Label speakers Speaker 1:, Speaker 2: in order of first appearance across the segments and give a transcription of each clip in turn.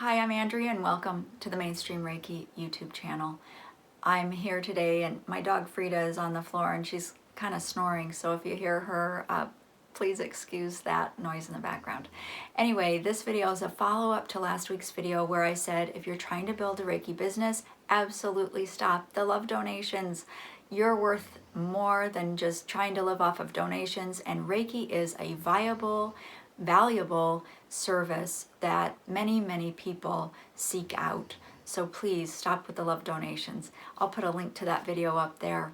Speaker 1: Hi, I'm Andrea and welcome to the Mainstream Reiki YouTube channel. I'm here today and my dog Frida is on the floor and she's kind of snoring, so if you hear her, please excuse that noise in the background. Anyway, this video is a follow-up to last week's video where I said if you're trying to build a Reiki business, absolutely stop the love donations. You're worth more than just trying to live off of donations, and Reiki is a viable, valuable service that many people seek out. So please stop with the love donations. I'll put a link to that video up there.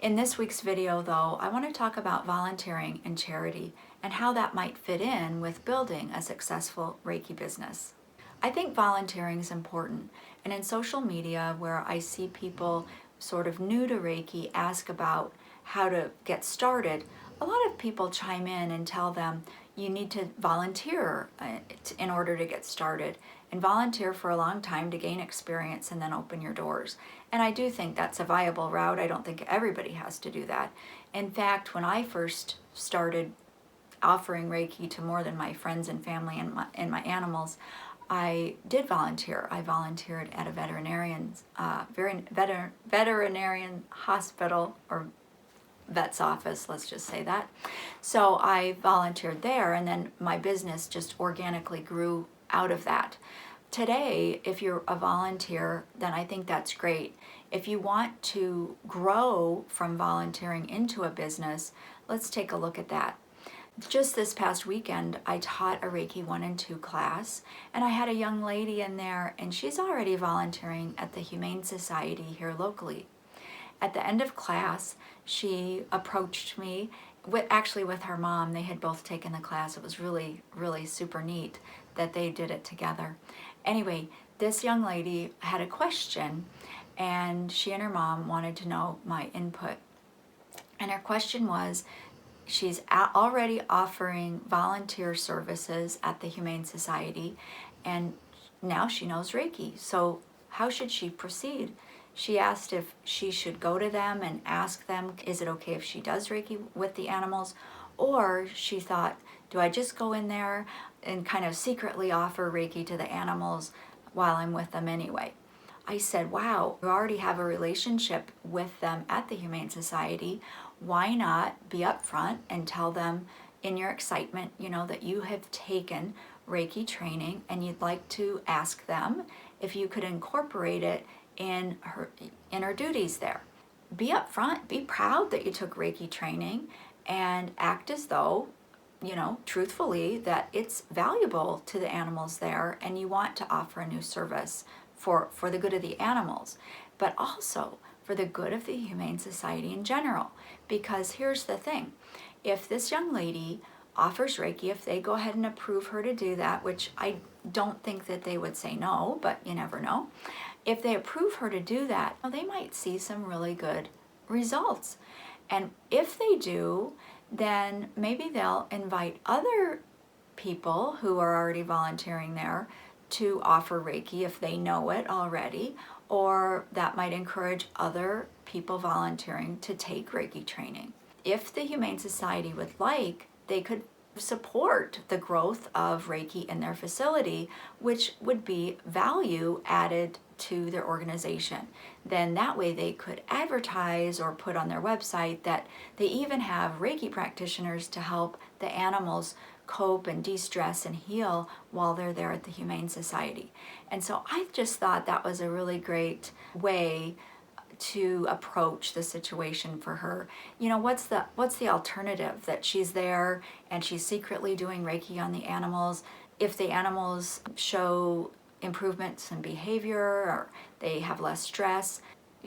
Speaker 1: In this week's video though, I want to talk about volunteering and charity and how that might fit in with building a successful Reiki business. I think volunteering is important, and in social media where I see people sort of new to Reiki ask about how to get started, a lot of people chime in and tell them you need to volunteer in order to get started, and volunteer for a long time to gain experience and then open your doors. And I do think that's a viable route. I don't think everybody has to do that. In fact, when I first started offering Reiki to more than my friends and family and my animals, I did volunteer. I volunteered at a veterinarian hospital, or vet's office, let's just say that. So I volunteered there, and then my business just organically grew out of that. Today, if you're a volunteer, then I think that's great. If you want to grow from volunteering into a business, let's take a look at that. Just this past weekend, I taught a Reiki 1 and 2 class, and I had a young lady in there, and she's already volunteering at the Humane Society here locally. At the end of class, she approached me, actually with her mom. They had both taken the class. It was really super neat that they did it together. Anyway, this young lady had a question, and she and her mom wanted to know my input. And her question was, she's already offering volunteer services at the Humane Society, and now she knows Reiki. So how should she proceed? She asked if she should go to them and ask them, is it okay if she does Reiki with the animals? Or she thought, do I just go in there and kind of secretly offer Reiki to the animals while I'm with them anyway? I said, wow, you already have a relationship with them at the Humane Society. Why not be upfront and tell them in your excitement, that you have taken Reiki training and you'd like to ask them if you could incorporate it in her duties there. Be upfront, be proud that you took Reiki training, and act as though, truthfully, that it's valuable to the animals there and you want to offer a new service for the good of the animals, but also for the good of the Humane Society in general. Because here's the thing, if this young lady offers Reiki, if they go ahead and approve her to do that, which I don't think that they would say no, but you never know. If they approve her to do that, they might see some really good results. And if they do, then maybe they'll invite other people who are already volunteering there to offer Reiki if they know it already, or that might encourage other people volunteering to take Reiki training. If the Humane Society would like, they could support the growth of Reiki in their facility, which would be value added to their organization. Then that way they could advertise or put on their website that they even have Reiki practitioners to help the animals cope and de-stress and heal while they're there at the Humane Society. And so I just thought that was a really great way to approach the situation for her. What's the alternative? That she's there and she's secretly doing Reiki on the animals. If the animals show improvements in behavior or they have less stress,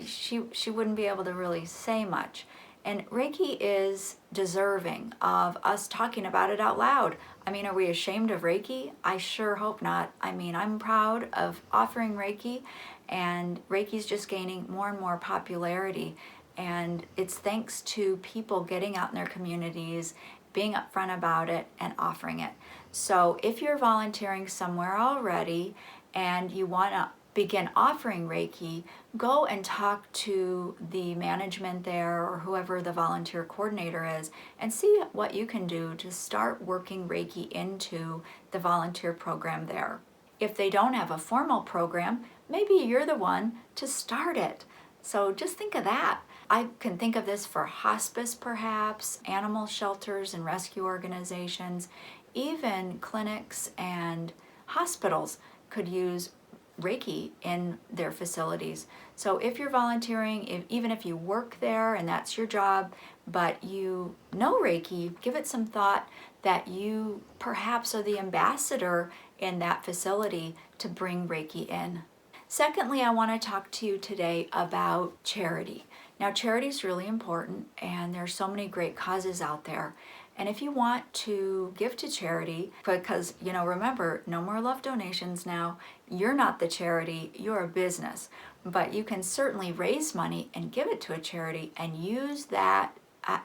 Speaker 1: she wouldn't be able to really say much. And Reiki is deserving of us talking about it out loud. Are we ashamed of Reiki? I sure hope not. I'm proud of offering Reiki, and Reiki's just gaining more and more popularity. And it's thanks to people getting out in their communities, being upfront about it, and offering it. So if you're volunteering somewhere already and you want to begin offering Reiki, go and talk to the management there or whoever the volunteer coordinator is and see what you can do to start working Reiki into the volunteer program there. if they don't have a formal program, maybe you're the one to start it. So just think of that. I can think of this for hospice perhaps, animal shelters and rescue organizations, even clinics and hospitals could use Reiki in their facilities. So if you're volunteering, even if you work there and that's your job, but you know Reiki, give it some thought that you perhaps are the ambassador in that facility to bring Reiki in. Secondly, I want to talk to you today about charity. Now, charity is really important, and there's so many great causes out there. And if you want to give to charity, because, remember, no more love donations now. You're not the charity, you're a business. But you can certainly raise money and give it to a charity and use that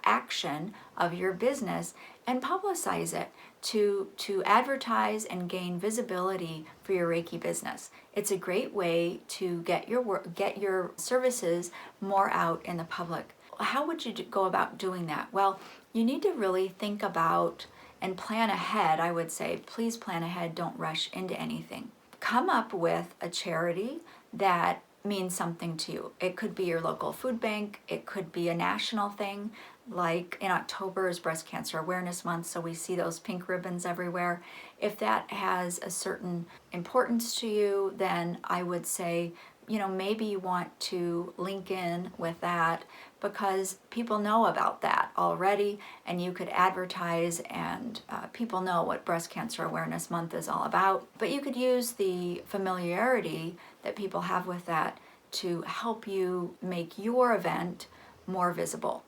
Speaker 1: action of your business and publicize it to advertise and gain visibility for your Reiki business. It's a great way to get your services more out in the public. How would you go about doing that? Well, you need to really think about and plan ahead. I would say, please plan ahead. Don't rush into anything. Come up with a charity that means something to you. It could be your local food bank. It could be a national thing. Like in October is Breast Cancer Awareness Month, so we see those pink ribbons everywhere. If that has a certain importance to you, then I would say, maybe you want to link in with that because people know about that already, and you could advertise, and people know what Breast Cancer Awareness Month is all about. But you could use the familiarity that people have with that to help you make your event more visible.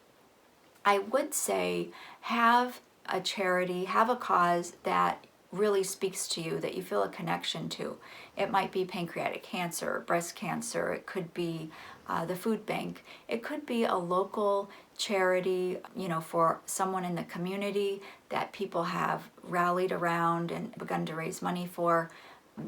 Speaker 1: I would say have a charity, have a cause that really speaks to you, that you feel a connection to. It might be pancreatic cancer, breast cancer, it could be the food bank, it could be a local charity, for someone in the community that people have rallied around and begun to raise money for.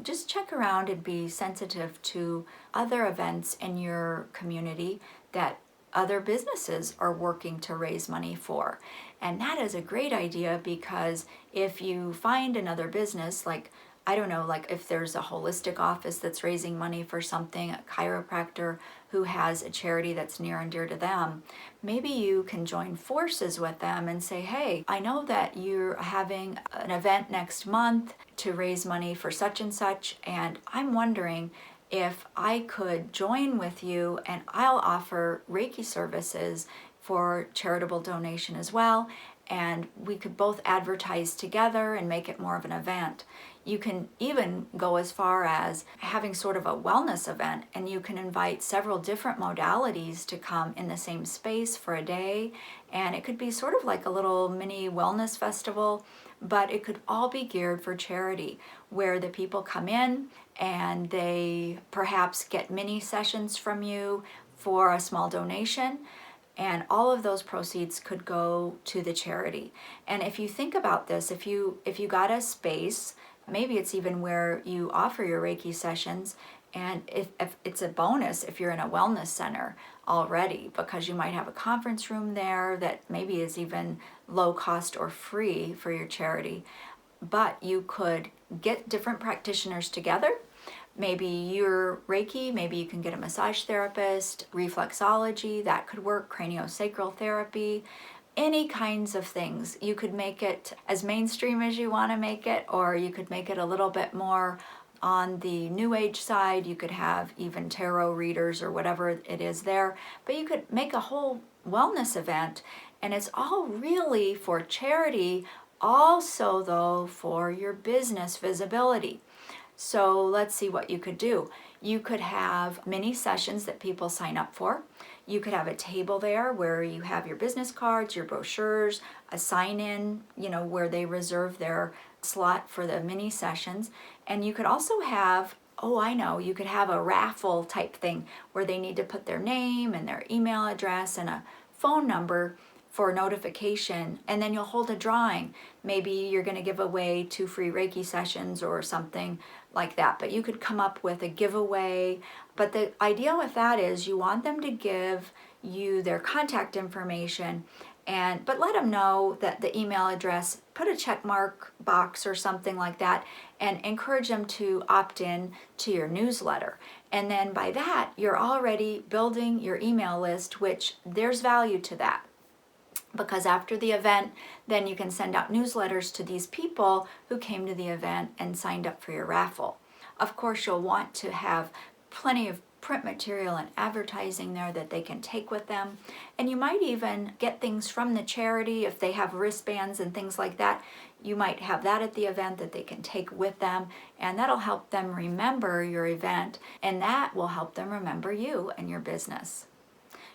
Speaker 1: Just check around and be sensitive to other events in your community that other businesses are working to raise money for. And that is a great idea, because if you find another business, like if there's a holistic office that's raising money for something, a chiropractor who has a charity that's near and dear to them, maybe you can join forces with them and say, hey, I know that you're having an event next month to raise money for such and such, and I'm wondering if I could join with you, and I'll offer Reiki services for charitable donation as well, and we could both advertise together and make it more of an event. You can even go as far as having sort of a wellness event, and you can invite several different modalities to come in the same space for a day, and it could be sort of like a little mini wellness festival, but it could all be geared for charity, where the people come in and they perhaps get mini sessions from you for a small donation, and all of those proceeds could go to the charity. And if you think about this, if you got a space, maybe it's even where you offer your Reiki sessions, and if it's a bonus if you're in a wellness center already, because you might have a conference room there that maybe is even low cost or free for your charity. But you could get different practitioners together. Maybe you're Reiki, maybe you can get a massage therapist, reflexology, that could work, craniosacral therapy, any kinds of things. You could make it as mainstream as you want to make it, or you could make it a little bit more on the new age side. You could have even tarot readers or whatever it is there, but you could make a whole wellness event, and it's all really for charity, also though for your business visibility. So let's see what you could do. You could have mini sessions that people sign up for. You could have a table there where you have your business cards, your brochures, a sign-in, where they reserve their slot for the mini sessions. And you could also have, you could have a raffle type thing where they need to put their name and their email address and a phone number for notification, and then you'll hold a drawing. Maybe you're going to give away 2 free Reiki sessions or something like that, but you could come up with a giveaway. But the idea with that is you want them to give you their contact information, but let them know that the email address, put a check mark box or something like that, and encourage them to opt in to your newsletter. And then by that, you're already building your email list, which there's value to that. Because after the event, then you can send out newsletters to these people who came to the event and signed up for your raffle. Of course, you'll want to have plenty of print material and advertising there that they can take with them. And you might even get things from the charity if they have wristbands and things like that. You might have that at the event that they can take with them, and that'll help them remember your event, and that will help them remember you and your business.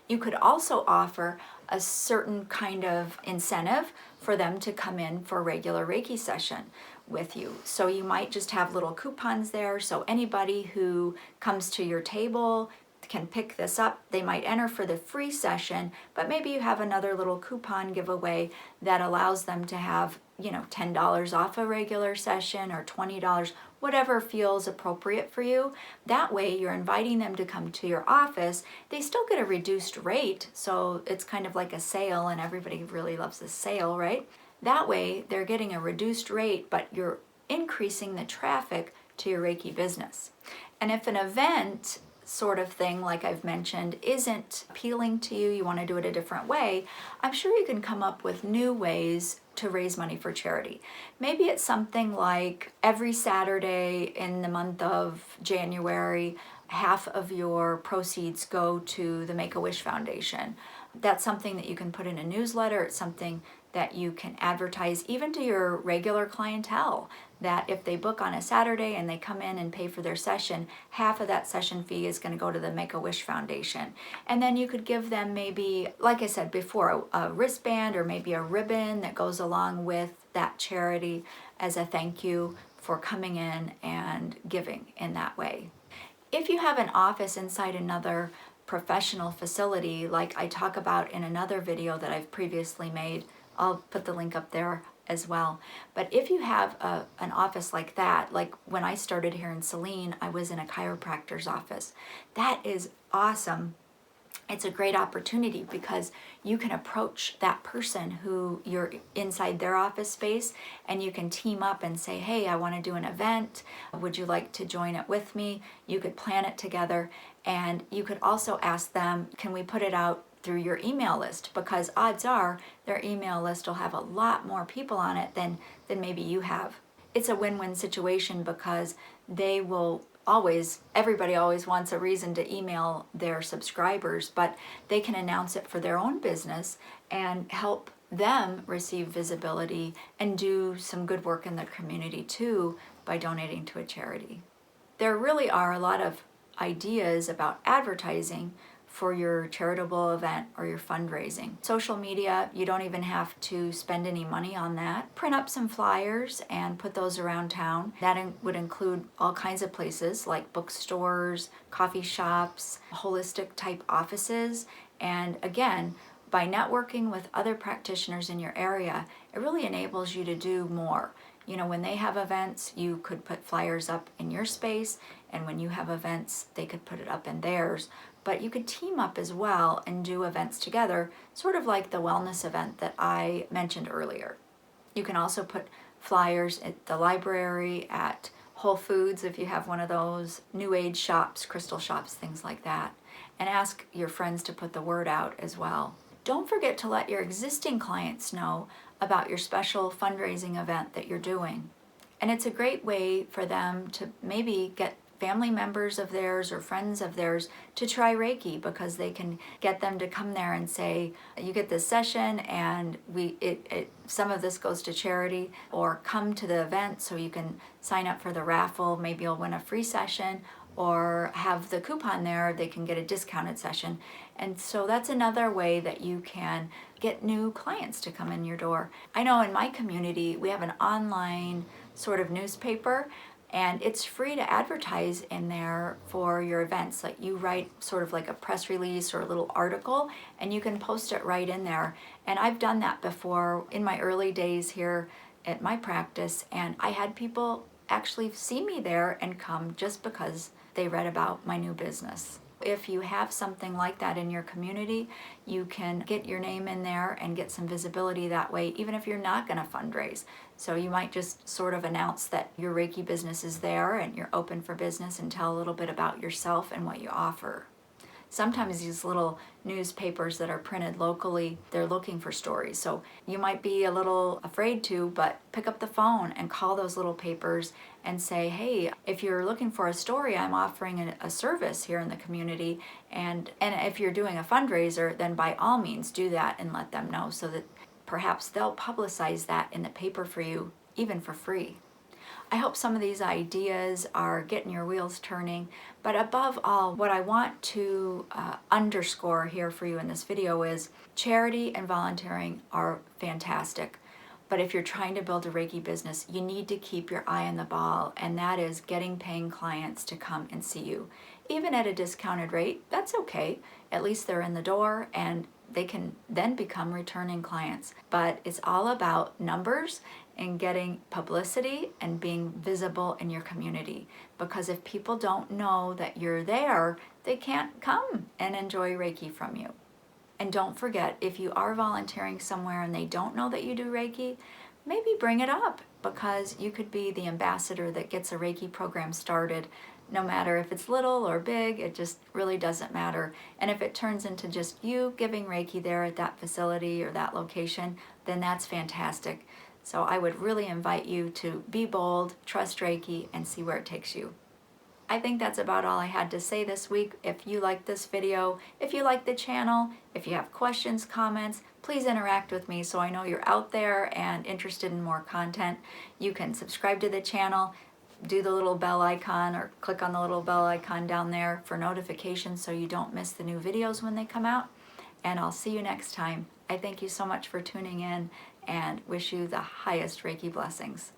Speaker 1: You could also offer a certain kind of incentive for them to come in for a regular Reiki session with you. So you might just have little coupons there, so anybody who comes to your table can pick this up. They might enter for the free session, but maybe you have another little coupon giveaway that allows them to have, $10 off a regular session or $20, whatever feels appropriate for you. That way you're inviting them to come to your office. They still get a reduced rate, so it's kind of like a sale, and everybody really loves a sale, right? That way they're getting a reduced rate, but you're increasing the traffic to your Reiki business. And if an event sort of thing, like I've mentioned, isn't appealing to you, you want to do it a different way, I'm sure you can come up with new ways to raise money for charity. Maybe it's something like every Saturday in the month of January, half of your proceeds go to the Make-A-Wish Foundation. That's something that you can put in a newsletter. It's something that you can advertise even to your regular clientele, that if they book on a Saturday and they come in and pay for their session, half of that session fee is going to go to the Make-A-Wish Foundation. And then you could give them maybe, like I said before, a wristband or maybe a ribbon that goes along with that charity as a thank you for coming in and giving in that way. If you have an office inside another professional facility, like I talk about in another video that I've previously made, I'll put the link up there as well. But if you have an office like that, like when I started here in Saline, I was in a chiropractor's office. That is awesome. It's a great opportunity because you can approach that person who you're inside their office space, and you can team up and say, hey, I want to do an event. Would you like to join it with me? You could plan it together, and you could also ask them, can we put it out through your email list? Because odds are their email list will have a lot more people on it than maybe you have. It's a win-win situation because they will everybody always wants a reason to email their subscribers, but they can announce it for their own business and help them receive visibility and do some good work in their community too by donating to a charity. There really are a lot of ideas about advertising for your charitable event or your fundraising. Social media, you don't even have to spend any money on that. Print up some flyers and put those around town. That would include all kinds of places like bookstores, coffee shops, holistic type offices. And again, by networking with other practitioners in your area, it really enables you to do more. When they have events, you could put flyers up in your space, and when you have events, they could put it up in theirs. But you could team up as well and do events together, sort of like the wellness event that I mentioned earlier. You can also put flyers at the library, at Whole Foods if you have one of those, New Age shops, crystal shops, things like that. And ask your friends to put the word out as well. Don't forget to let your existing clients know about your special fundraising event that you're doing. And it's a great way for them to maybe get family members of theirs or friends of theirs to try Reiki, because they can get them to come there and say, you get this session and some of this goes to charity, or come to the event so you can sign up for the raffle. Maybe you'll win a free session, or have the coupon there, they can get a discounted session. And so that's another way that you can get new clients to come in your door. I know in my community, we have an online sort of newspaper, and it's free to advertise in there for your events. Like you write sort of like a press release or a little article, and you can post it right in there. And I've done that before in my early days here at my practice, and I had people actually see me there and come just because they read about my new business. If you have something like that in your community, you can get your name in there and get some visibility that way, even if you're not going to fundraise. So you might just sort of announce that your Reiki business is there and you're open for business, and tell a little bit about yourself and what you offer. Sometimes these little newspapers that are printed locally, they're looking for stories. So you might be a little afraid to, but pick up the phone and call those little papers and say, hey, if you're looking for a story, I'm offering a service here in the community. And if you're doing a fundraiser, then by all means do that and let them know, so that perhaps they'll publicize that in the paper for you, even for free. I hope some of these ideas are getting your wheels turning, but above all, what I want to underscore here for you in this video is charity and volunteering are fantastic. But if you're trying to build a Reiki business, you need to keep your eye on the ball, and that is getting paying clients to come and see you. Even at a discounted rate, that's okay. At least they're in the door and they can then become returning clients. But it's all about numbers and getting publicity and being visible in your community. Because if people don't know that you're there, they can't come and enjoy Reiki from you. And don't forget, if you are volunteering somewhere and they don't know that you do Reiki, maybe bring it up, because you could be the ambassador that gets a Reiki program started. No matter if it's little or big, it just really doesn't matter. And if it turns into just you giving Reiki there at that facility or that location, then that's fantastic. So I would really invite you to be bold, trust Reiki, and see where it takes you. I think that's about all I had to say this week. If you like this video, if you like the channel, if you have questions, comments, please interact with me so I know you're out there and interested in more content. You can subscribe to the channel, do the little bell icon, or click on the little bell icon down there for notifications so you don't miss the new videos when they come out. And I'll see you next time. I thank you so much for tuning in and wish you the highest Reiki blessings.